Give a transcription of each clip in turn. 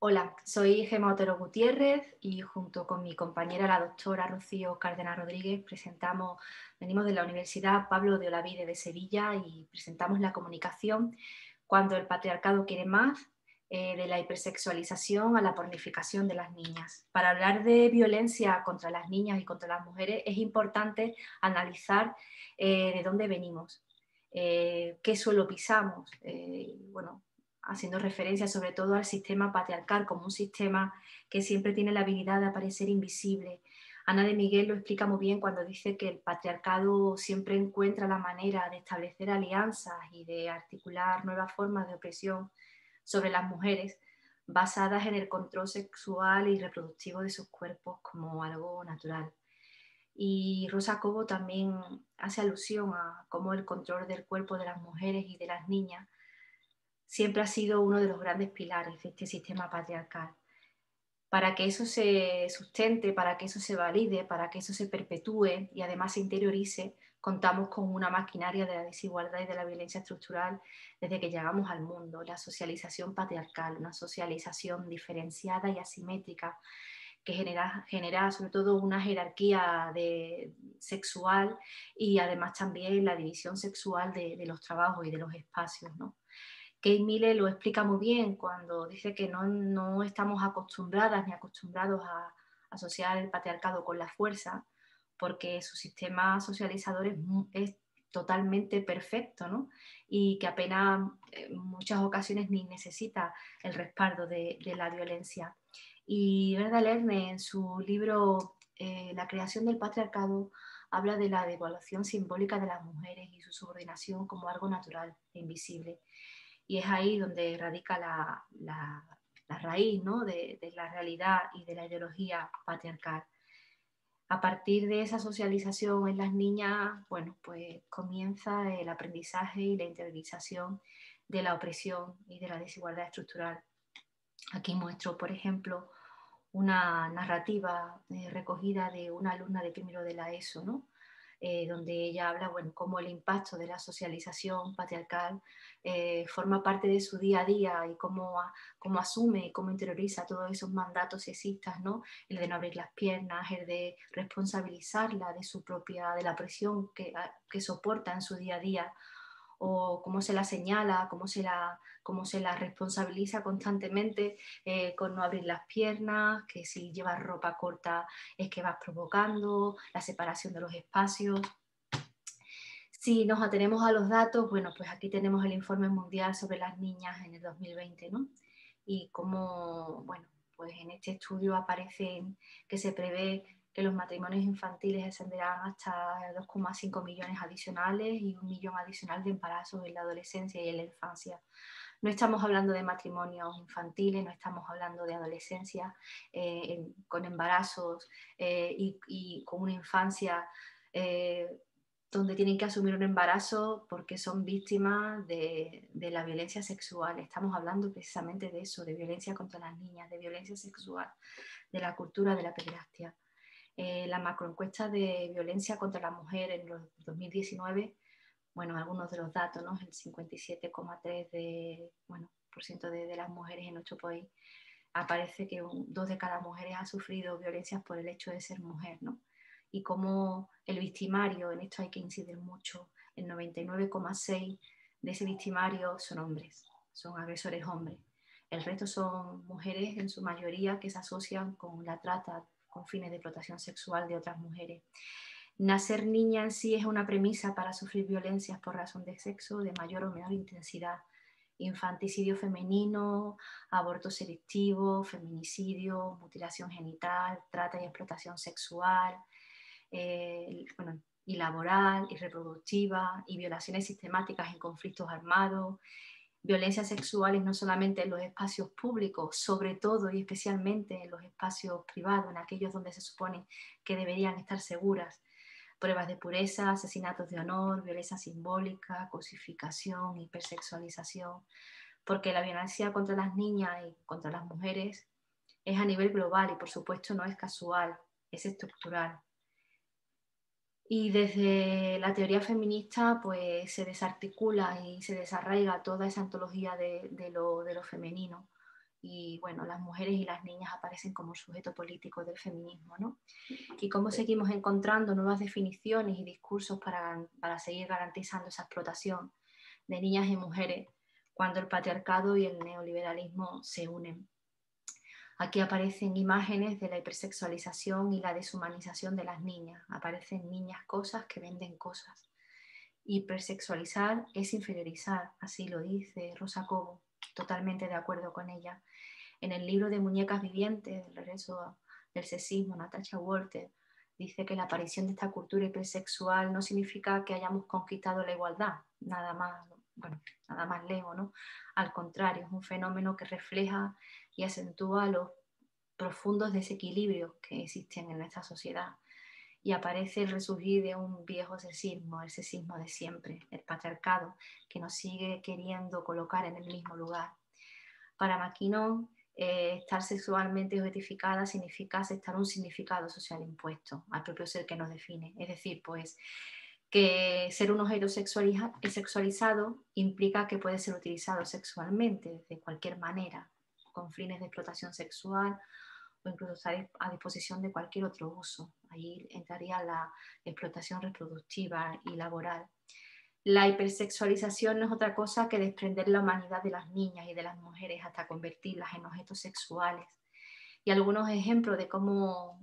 Hola, soy Gemma Otero Gutiérrez y junto con mi compañera la doctora Rocío Cárdenas Rodríguez venimos de la Universidad Pablo de Olavide de Sevilla y presentamos la comunicación Cuando el patriarcado quiere más, de la hipersexualización a la pornificación de las niñas. Para hablar de violencia contra las niñas y contra las mujeres es importante analizar de dónde venimos, qué suelo pisamos, haciendo referencia sobre todo al sistema patriarcal como un sistema que siempre tiene la habilidad de aparecer invisible. Ana de Miguel lo explica muy bien cuando dice que el patriarcado siempre encuentra la manera de establecer alianzas y de articular nuevas formas de opresión sobre las mujeres basadas en el control sexual y reproductivo de sus cuerpos como algo natural. Y Rosa Cobo también hace alusión a cómo el control del cuerpo de las mujeres y de las niñas siempre ha sido uno de los grandes pilares de este sistema patriarcal. Para que eso se sustente, para que eso se valide, para que eso se perpetúe y además se interiorice, contamos con una maquinaria de la desigualdad y de la violencia estructural desde que llegamos al mundo, la socialización patriarcal, una socialización diferenciada y asimétrica que genera sobre todo una jerarquía sexual y además también la división sexual de los trabajos y de los espacios, ¿no? Kate Miller lo explica muy bien cuando dice que no estamos acostumbradas ni acostumbrados a asociar el patriarcado con la fuerza, porque su sistema socializador es totalmente perfecto, ¿no? Y que apenas en muchas ocasiones ni necesita el respaldo de la violencia. Y Gerda Lerner, en su libro La creación del patriarcado, habla de la devaluación simbólica de las mujeres y su subordinación como algo natural e invisible. Y es ahí donde radica la raíz, ¿no? de la realidad y de la ideología patriarcal. A partir de esa socialización en las niñas, bueno, pues comienza el aprendizaje y la interiorización de la opresión y de la desigualdad estructural. Aquí muestro, por ejemplo, una narrativa recogida de una alumna de primero de la ESO, ¿no? Donde ella habla, bueno, cómo el impacto de la socialización patriarcal forma parte de su día a día y cómo asume y cómo interioriza todos esos mandatos sexistas, ¿no? El de no abrir las piernas, el de responsabilizarla de la presión que soporta en su día a día, o cómo se la señala, cómo se la responsabiliza constantemente con no abrir las piernas, que si llevas ropa corta es que vas provocando, la separación de los espacios. Si nos atenemos a los datos, bueno, pues aquí tenemos el informe mundial sobre las niñas en el 2020, ¿no? Y cómo, bueno, pues en este estudio aparece que se prevé que los matrimonios infantiles ascenderán hasta 2,5 millones adicionales y 1 millón adicional de embarazos en la adolescencia y en la infancia. No estamos hablando de matrimonios infantiles, no estamos hablando de adolescencia con embarazos y con una infancia donde tienen que asumir un embarazo porque son víctimas de la violencia sexual. Estamos hablando precisamente de eso, de violencia contra las niñas, de violencia sexual, de la cultura de la pederastia. La macroencuesta de violencia contra la mujer en los 2019, bueno, algunos de los datos, ¿no? El 57,3% de las mujeres en nuestro país, aparece que 2 de cada mujeres ha sufrido violencias por el hecho de ser mujer, ¿no? Y como el victimario, en esto hay que incidir mucho, el 99,6% de ese victimario son hombres, son agresores hombres. El resto son mujeres en su mayoría que se asocian con la trata con fines de explotación sexual de otras mujeres. Nacer niña en sí es una premisa para sufrir violencias por razón de sexo de mayor o menor intensidad. Infanticidio femenino, aborto selectivo, feminicidio, mutilación genital, trata y explotación sexual, y laboral, y reproductiva, y violaciones sistemáticas en conflictos armados, violencias sexuales no solamente en los espacios públicos, sobre todo y especialmente en los espacios privados, en aquellos donde se supone que deberían estar seguras. Pruebas de pureza, asesinatos de honor, violencia simbólica, cosificación, hipersexualización, porque la violencia contra las niñas y contra las mujeres es a nivel global y por supuesto no es casual, es estructural. Y desde la teoría feminista pues se desarticula y se desarraiga toda esa antología de lo femenino y bueno, las mujeres y las niñas aparecen como sujeto político del feminismo, ¿no? Y cómo seguimos encontrando nuevas definiciones y discursos para seguir garantizando esa explotación de niñas y mujeres cuando el patriarcado y el neoliberalismo se unen. Aquí aparecen imágenes de la hipersexualización y la deshumanización de las niñas. Aparecen niñas cosas que venden cosas. Hipersexualizar es inferiorizar, así lo dice Rosa Cobo, totalmente de acuerdo con ella. En el libro de Muñecas Vivientes, El regreso del sexismo, Natasha Walter dice que la aparición de esta cultura hipersexual no significa que hayamos conquistado la igualdad, nada más lejos, ¿no? Al contrario, es un fenómeno que refleja y acentúa los profundos desequilibrios que existen en nuestra sociedad. Y aparece el resurgir de un viejo sexismo, el sexismo de siempre, el patriarcado, que nos sigue queriendo colocar en el mismo lugar. Para Maquinon, estar sexualmente objetificada significa aceptar un significado social impuesto al propio ser que nos define. Es decir, pues que ser un objeto sexualizado implica que puede ser utilizado sexualmente de cualquier manera, con fines de explotación sexual o incluso estar a disposición de cualquier otro uso. Ahí entraría la explotación reproductiva y laboral. La hipersexualización no es otra cosa que desprender la humanidad de las niñas y de las mujeres hasta convertirlas en objetos sexuales. Y algunos ejemplos de cómo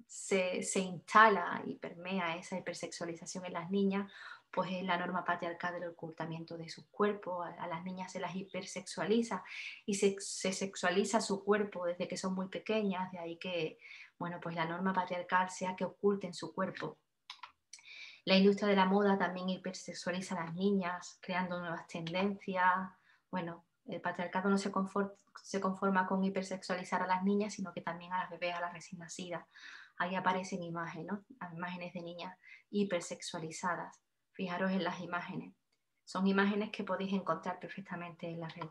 se instala y permea esa hipersexualización en las niñas, pues es la norma patriarcal del ocultamiento de sus cuerpos. A las niñas se las hipersexualiza y se sexualiza su cuerpo desde que son muy pequeñas, de ahí que, bueno, pues la norma patriarcal sea que oculten su cuerpo. La industria de la moda también hipersexualiza a las niñas, creando nuevas tendencias. Bueno, el patriarcado no se conforma con hipersexualizar a las niñas, sino que también a las bebés, a las recién nacidas. Ahí aparecen imágenes, ¿no? Imágenes de niñas hipersexualizadas. Fijaros en las imágenes. Son imágenes que podéis encontrar perfectamente en la red.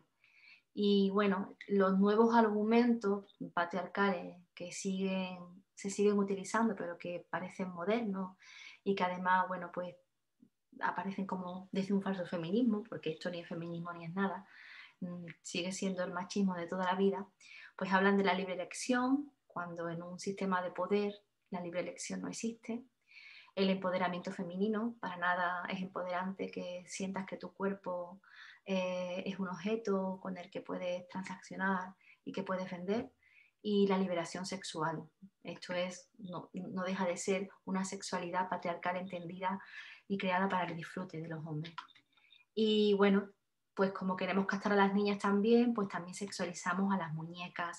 Y bueno, los nuevos argumentos patriarcales que se siguen utilizando, pero que parecen modernos y que además, bueno, pues aparecen como desde un falso feminismo, porque esto ni es feminismo ni es nada, sigue siendo el machismo de toda la vida, pues hablan de la libre elección, cuando en un sistema de poder la libre elección no existe. El empoderamiento femenino, para nada es empoderante que sientas que tu cuerpo es un objeto con el que puedes transaccionar y que puedes vender. Y la liberación sexual. Esto no deja de ser una sexualidad patriarcal entendida y creada para el disfrute de los hombres. Y bueno, pues como queremos castrar a las niñas también, pues también sexualizamos a las muñecas.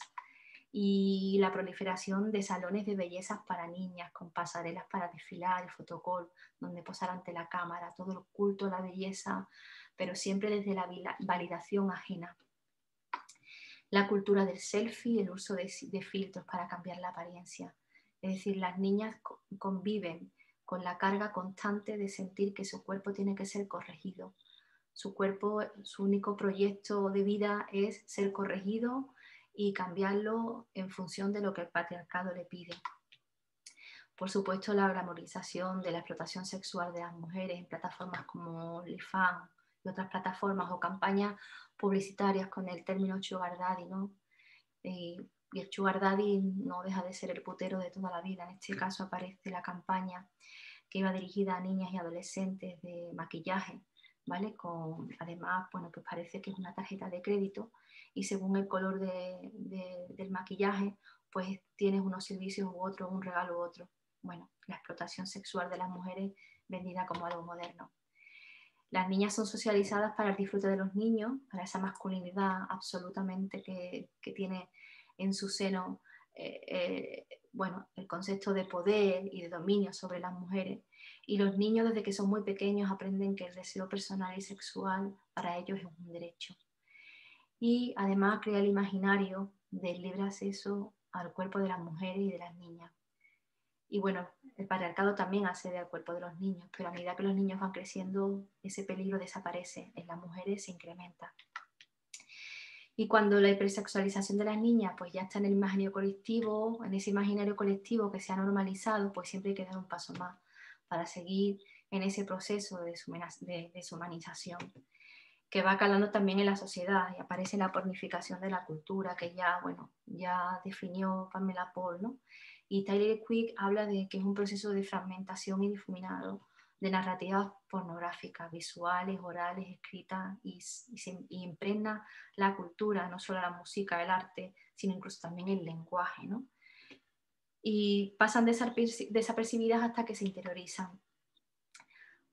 Y la proliferación de salones de bellezas para niñas, con pasarelas para desfilar, el fotocall, donde posar ante la cámara, todo el culto a la belleza, pero siempre desde la validación ajena. La cultura del selfie, el uso de filtros para cambiar la apariencia. Es decir, las niñas conviven con la carga constante de sentir que su cuerpo tiene que ser corregido. Su cuerpo, su único proyecto de vida es ser corregido y cambiarlo en función de lo que el patriarcado le pide. Por supuesto, la glamorización de la explotación sexual de las mujeres en plataformas como OnlyFans y otras plataformas o campañas publicitarias con el término sugar daddy, ¿no? Y el sugar daddy no deja de ser el putero de toda la vida. En este caso aparece la campaña que iba dirigida a niñas y adolescentes de maquillaje, ¿vale? Además, bueno, pues parece que es una tarjeta de crédito y según el color del maquillaje, pues tienes unos servicios u otros, un regalo u otro. Bueno, la explotación sexual de las mujeres vendida como algo moderno. Las niñas son socializadas para el disfrute de los niños, para esa masculinidad absolutamente que tiene en su seno bueno, el concepto de poder y de dominio sobre las mujeres. Y los niños desde que son muy pequeños aprenden que el deseo personal y sexual para ellos es un derecho. Y además crea el imaginario del libre acceso al cuerpo de las mujeres y de las niñas. Y bueno, el patriarcado también accede al cuerpo de los niños, pero a medida que los niños van creciendo, ese peligro desaparece, en las mujeres se incrementa. Y cuando la hipersexualización de las niñas pues ya está en el imaginario colectivo, en ese imaginario colectivo que se ha normalizado, pues siempre hay que dar un paso más para seguir en ese proceso de deshumanización. que va calando también en la sociedad y aparece la pornificación de la cultura que ya, bueno, ya definió Pamela Paul, ¿no? Y Tyler Quick habla de que es un proceso de fragmentación y difuminado de narrativas pornográficas, visuales, orales, escritas y impregna la cultura, no solo la música, el arte, sino incluso también el lenguaje, ¿no? Y pasan desapercibidas hasta que se interiorizan.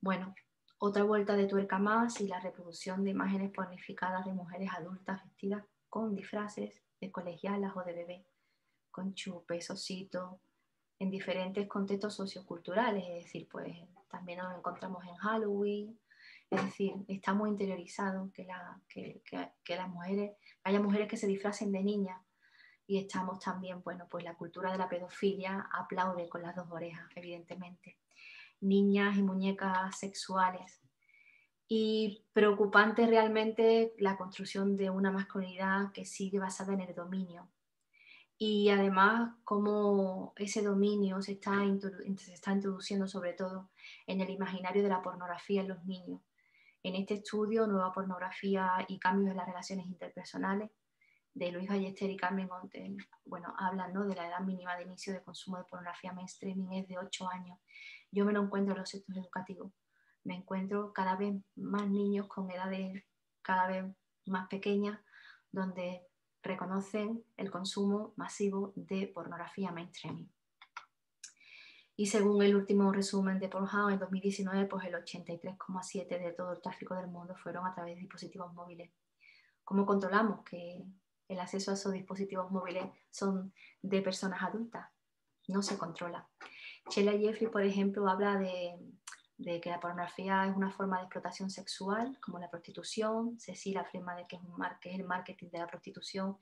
Bueno, otra vuelta de tuerca más y la reproducción de imágenes pornificadas de mujeres adultas vestidas con disfraces de colegialas o de bebé, con chupes, ositos, en diferentes contextos socioculturales, es decir, pues también nos encontramos en Halloween, es decir, está muy interiorizado que las mujeres, haya mujeres que se disfracen de niñas y estamos también, bueno, pues la cultura de la pedofilia aplaude con las dos orejas, evidentemente. Niñas y muñecas sexuales. Y preocupante realmente la construcción de una masculinidad que sigue basada en el dominio. Y además cómo ese dominio se está introduciendo sobre todo en el imaginario de la pornografía en los niños. En este estudio, Nueva pornografía y cambios en las relaciones interpersonales, de Luis Ballester y Carmen Montes, bueno, hablan, ¿no?, de la edad mínima de inicio de consumo de pornografía mainstreaming es de 8 años. Yo me lo encuentro en los sectores educativos. Me encuentro cada vez más niños con edades cada vez más pequeñas donde reconocen el consumo masivo de pornografía mainstreaming. Y según el último resumen de Pornhub, en 2019, pues el 83,7% de todo el tráfico del mundo fueron a través de dispositivos móviles. ¿Cómo controlamos que el acceso a esos dispositivos móviles son de personas adultas? No se controla. Sheila Jeffrey, por ejemplo, habla de que la pornografía es una forma de explotación sexual, como la prostitución. Cecilia afirma de que es el marketing de la prostitución.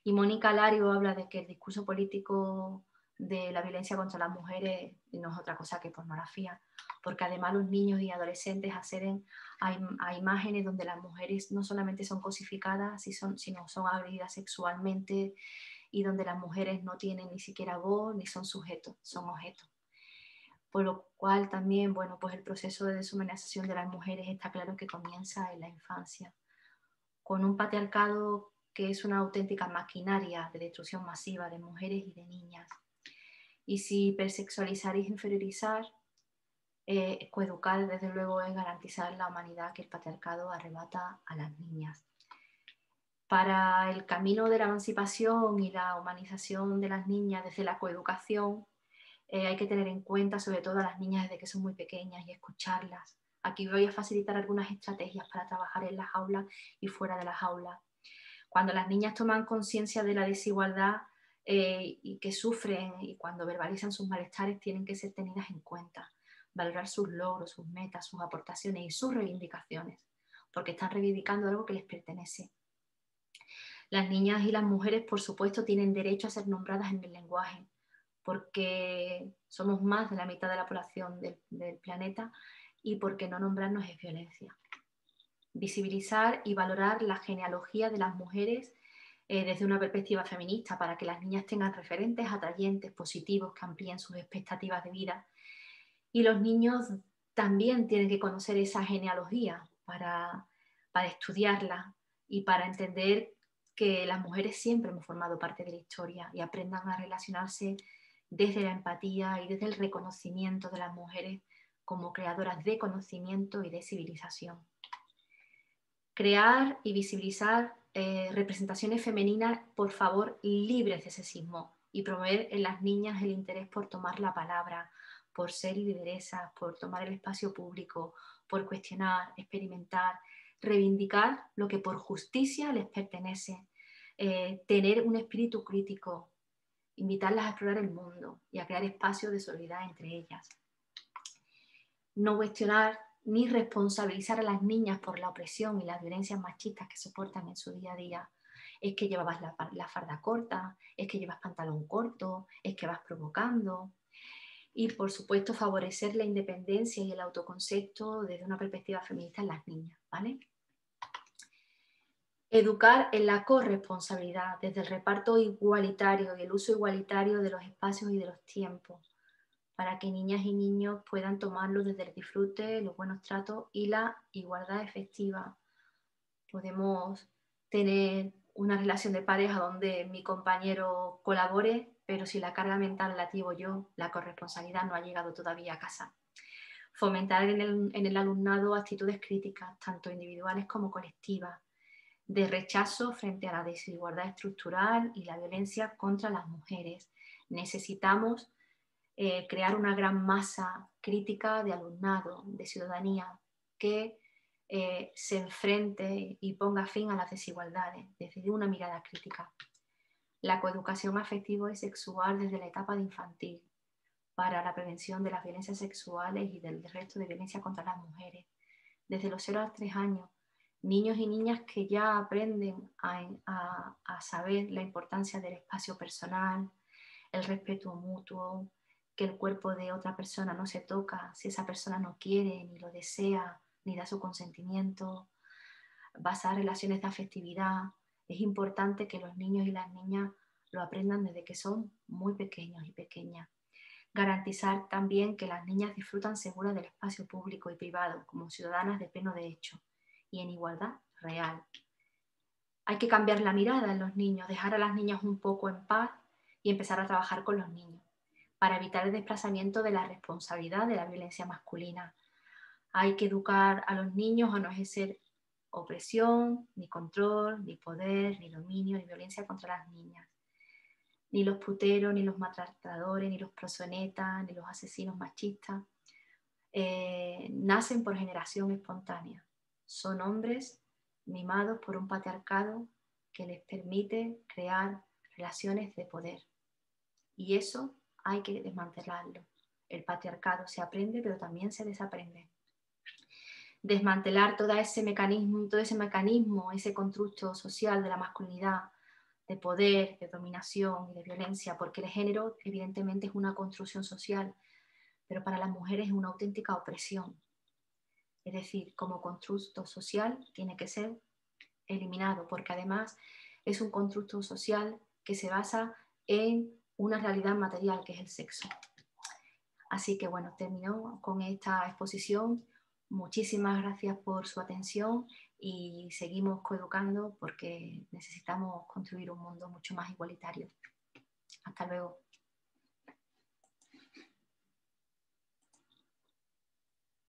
Y Mónica Lario habla de que el discurso político de la violencia contra las mujeres no es otra cosa que pornografía, porque además los niños y adolescentes acceden a imágenes donde las mujeres no solamente son cosificadas, sino son agredidas sexualmente, y donde las mujeres no tienen ni siquiera voz ni son sujetos, son objetos. Por lo cual también, bueno, pues el proceso de deshumanización de las mujeres está claro que comienza en la infancia, con un patriarcado que es una auténtica maquinaria de destrucción masiva de mujeres y de niñas. Y si hipersexualizar y inferiorizar, coeducar desde luego es garantizar la humanidad que el patriarcado arrebata a las niñas. Para el camino de la emancipación y la humanización de las niñas desde la coeducación, hay que tener en cuenta sobre todo a las niñas desde que son muy pequeñas y escucharlas. Aquí voy a facilitar algunas estrategias para trabajar en las aulas y fuera de las aulas. Cuando las niñas toman conciencia de la desigualdad y que sufren, y cuando verbalizan sus malestares, tienen que ser tenidas en cuenta, valorar sus logros, sus metas, sus aportaciones y sus reivindicaciones, porque están reivindicando algo que les pertenece. Las niñas y las mujeres, por supuesto, tienen derecho a ser nombradas en el lenguaje, porque somos más de la mitad de la población del planeta y porque no nombrarnos es violencia. Visibilizar y valorar la genealogía de las mujeres desde una perspectiva feminista para que las niñas tengan referentes atrayentes, positivos, que amplíen sus expectativas de vida. Y los niños también tienen que conocer esa genealogía para estudiarla y para entender que las mujeres siempre hemos formado parte de la historia y aprendan a relacionarse desde la empatía y desde el reconocimiento de las mujeres como creadoras de conocimiento y de civilización. Crear y visibilizar representaciones femeninas, por favor, libres de sexismo, y promover en las niñas el interés por tomar la palabra, por ser lideresas, por tomar el espacio público, por cuestionar, experimentar, reivindicar lo que por justicia les pertenece, tener un espíritu crítico, invitarlas a explorar el mundo y a crear espacios de solidaridad entre ellas. No cuestionar ni responsabilizar a las niñas por la opresión y las violencias machistas que soportan en su día a día. Es que llevabas la farda corta, es que llevas pantalón corto, es que vas provocando. Y, por supuesto, favorecer la independencia y el autoconcepto desde una perspectiva feminista en las niñas, ¿vale? Educar en la corresponsabilidad desde el reparto igualitario y el uso igualitario de los espacios y de los tiempos, para que niñas y niños puedan tomarlo desde el disfrute, los buenos tratos y la igualdad efectiva, Podemos tener una relación de pareja donde mi compañero colabore, pero si la carga mental la llevo yo, la corresponsabilidad no ha llegado todavía a casa. Fomentar en el alumnado actitudes críticas, tanto individuales como colectivas, de rechazo frente a la desigualdad estructural y la violencia contra las mujeres. Necesitamos crear una gran masa crítica de alumnado, de ciudadanía, que se enfrente y ponga fin a las desigualdades desde una mirada crítica. La coeducación afectiva y sexual desde la etapa de infantil para la prevención de las violencias sexuales y del resto de violencia contra las mujeres. Desde los 0 a 3 años, niños y niñas que ya aprenden a saber la importancia del espacio personal, el respeto mutuo, que el cuerpo de otra persona no se toca si esa persona no quiere, ni lo desea, ni da su consentimiento, basar relaciones de afectividad. Es importante que los niños y las niñas lo aprendan desde que son muy pequeños y pequeñas. Garantizar también que las niñas disfrutan seguras del espacio público y privado como ciudadanas de pleno derecho y en igualdad real. Hay que cambiar la mirada en los niños, dejar a las niñas un poco en paz y empezar a trabajar con los niños para evitar el desplazamiento de la responsabilidad de la violencia masculina. Hay que educar a los niños a no ejercer opresión, ni control, ni poder, ni dominio, ni violencia contra las niñas. Ni los puteros, ni los maltratadores, ni los proxenetas, ni los asesinos machistas nacen por generación espontánea. Son hombres mimados por un patriarcado que les permite crear relaciones de poder. Y eso hay que desmantelarlo. El patriarcado se aprende, pero también se desaprende. Desmantelar todo ese mecanismo, ese constructo social de la masculinidad, de poder, de dominación y de violencia, porque el género evidentemente es una construcción social, pero para las mujeres es una auténtica opresión. Es decir, como constructo social tiene que ser eliminado, porque además es un constructo social que se basa en una realidad material que es el sexo. Así que bueno, termino con esta exposición. Muchísimas gracias por su atención y seguimos coeducando porque necesitamos construir un mundo mucho más igualitario. Hasta luego.